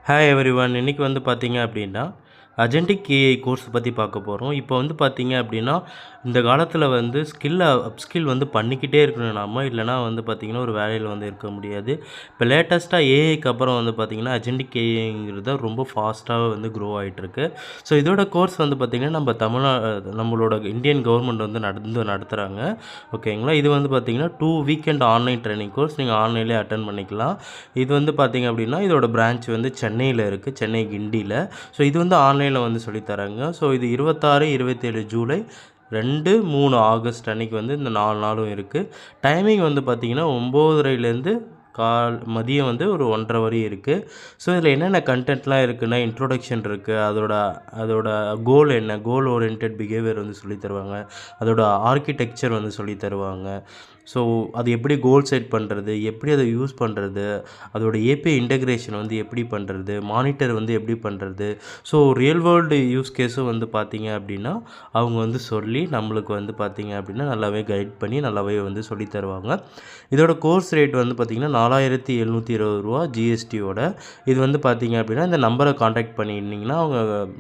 Hi everyone. இன்னைக்கு வந்து பார்த்தீங்க அப்படின்னா, அஜென்டிக் ஏஐ கோர்ஸ் பற்றி பார்க்க போகிறோம். இப்போ வந்து பார்த்தீங்க அப்படின்னா, இந்த காலத்தில் வந்து அப்ஸ்கில் வந்து பண்ணிக்கிட்டே இருக்கணும் நாம. இல்லைனா வந்து பார்த்தீங்கன்னா, ஒரு வேலையில் வந்து இருக்க முடியாது. இப்போ லேட்டஸ்ட்டாக ஏஐக்கு அப்புறம் வந்து பார்த்தீங்கன்னா, அஜென்டிக் ஏஐங்கிறது ரொம்ப ஃபாஸ்ட்டாக வந்து க்ரோ ஆகிட்டுருக்கு. ஸோ இதோட கோர்ஸ் வந்து பார்த்தீங்கன்னா, நம்மளோட இந்தியன் கவர்மெண்ட் வந்து நடத்துகிறாங்க. ஓகேங்களா. இது வந்து பார்த்தீங்கன்னா 2 வீக்கெண்ட் ஆன்லைன் ட்ரைனிங் கோர்ஸ். நீங்கள் ஆன்லைன்லேயே அட்டென்ட் பண்ணிக்கலாம். இது வந்து பார்த்தீங்க அப்படின்னா, இதோட பிரான்ச் வந்து சென்னையில் இருக்குது, சென்னை கிண்டியில். ஸோ இது வந்து ஆன்லைனில் வந்து சொல்லித்தராங்க. ஸோ இது 26, 27 ஜூலை 2, 3 ஆகஸ்ட் அன்னைக்கு வந்து இந்த 4 நாளும் இருக்குது. டைமிங் வந்து பார்த்திங்கன்னா 9:30லேருந்து மதியம் வந்து ஒரு 1:30 வரையும் இருக்குது. ஸோ இதில் என்னென்ன கண்டென்ட்லாம் இருக்குன்னா, இன்ட்ரோடக்ஷன் இருக்குது, அதோட கோல் என்ன, கோல் ஓரியன்டட் பிஹேவியர் வந்து சொல்லி தருவாங்க. அதோட ஆர்கிடெக்சர் வந்து சொல்லி தருவாங்க. ஸோ அது எப்படி கோல் செட் பண்ணுறது, எப்படி அதை யூஸ் பண்ணுறது, அதோட ஏபிஐ இன்டகிரேஷன் வந்து எப்படி பண்ணுறது, மானிட்டர் வந்து எப்படி பண்ணுறது. ஸோ ரியல் வேர்ல்டு யூஸ் கேஸும் வந்து பார்த்திங்க அப்படின்னா அவங்க வந்து சொல்லி நம்மளுக்கு வந்து பார்த்திங்க அப்படின்னா நல்லாவே கைட் பண்ணி நல்லாவே வந்து சொல்லி தருவாங்க. இதோட கோர்ஸ் ரேட் வந்து பார்த்திங்கன்னா 4720 ஜிஎஸ்டியோட. இது வந்து பார்த்திங்க அப்படின்னா இந்த நம்பரை காண்டாக்ட் பண்ணியிருந்தீங்கன்னா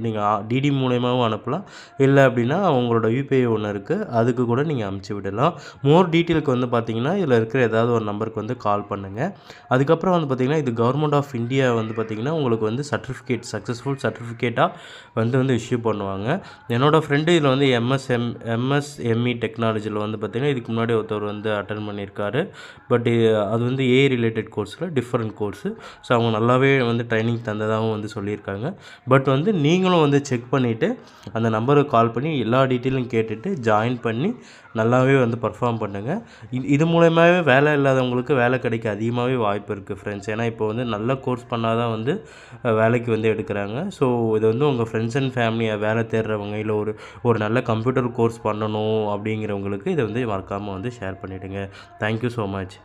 நீங்கள் டிடி மூலயமாவும் அனுப்பலாம். இல்லை அப்படின்னா உங்களோட யூபிஐ ஒன்று இருக்குது, அதுக்கு கூட நீங்கள் அனுப்பிச்சி விடலாம். மோர் டீட்டெயிலுக்கு வந்து பார்த்திங்கன்னா இதில் இருக்கிற ஏதாவது ஒரு நம்பருக்கு வந்து கால் பண்ணுங்கள். அதுக்கப்புறம் வந்து பார்த்திங்கன்னா இது கவர்மெண்ட் ஆஃப் இந்தியா வந்து பார்த்திங்கன்னா உங்களுக்கு வந்து சக்ஸஸ்ஃபுல் சர்டிஃபிகேட்டாக வந்து இஷ்யூ பண்ணுவாங்க. என்னோடய ஃப்ரெண்டு இதில் வந்து எம்எஸ்எம்இ டெக்னாலஜியில் வந்து பார்த்திங்கன்னா இதுக்கு முன்னாடி ஒருத்தர் வந்து அட்டன் பண்ணியிருக்காரு. பட் அது வந்து ஏஐ ரிலேட்டட் கோர்ஸில் டிஃப்ரெண்ட் கோர்ஸு. ஸோ அவங்க நல்லாவே வந்து ட்ரைனிங் தந்ததாகவும் வந்து சொல்லியிருக்காங்க. பட் வந்து நீங்களும் வந்து செக் பண்ணிவிட்டு அந்த நம்பருக்கு கால் பண்ணி எல்லா டீட்டெயிலும் கேட்டுட்டு ஜாயின் பண்ணி நல்லாவே வந்து பர்ஃபார்ம் பண்ணுங்கள். இது மூலயமாவே வேலை இல்லாதவங்களுக்கு வேலை கிடைக்க அதிகமாகவே வாய்ப்பு இருக்குது ஃப்ரெண்ட்ஸ். ஏன்னா இப்போ வந்து நல்ல கோர்ஸ் பண்ணால் தான் வந்து வேலைக்கு வந்து எடுக்கிறாங்க. ஸோ இது வந்து உங்கள் ஃப்ரெண்ட்ஸ் அண்ட் ஃபேமிலியை வேலை தேடுறவங்க, இல்லை ஒரு நல்ல கம்ப்யூட்டர் கோர்ஸ் பண்ணணும் அப்படிங்கிறவங்களுக்கு இதை வந்து மறக்காமல் வந்து ஷேர் பண்ணிவிடுங்க. Thank you so much.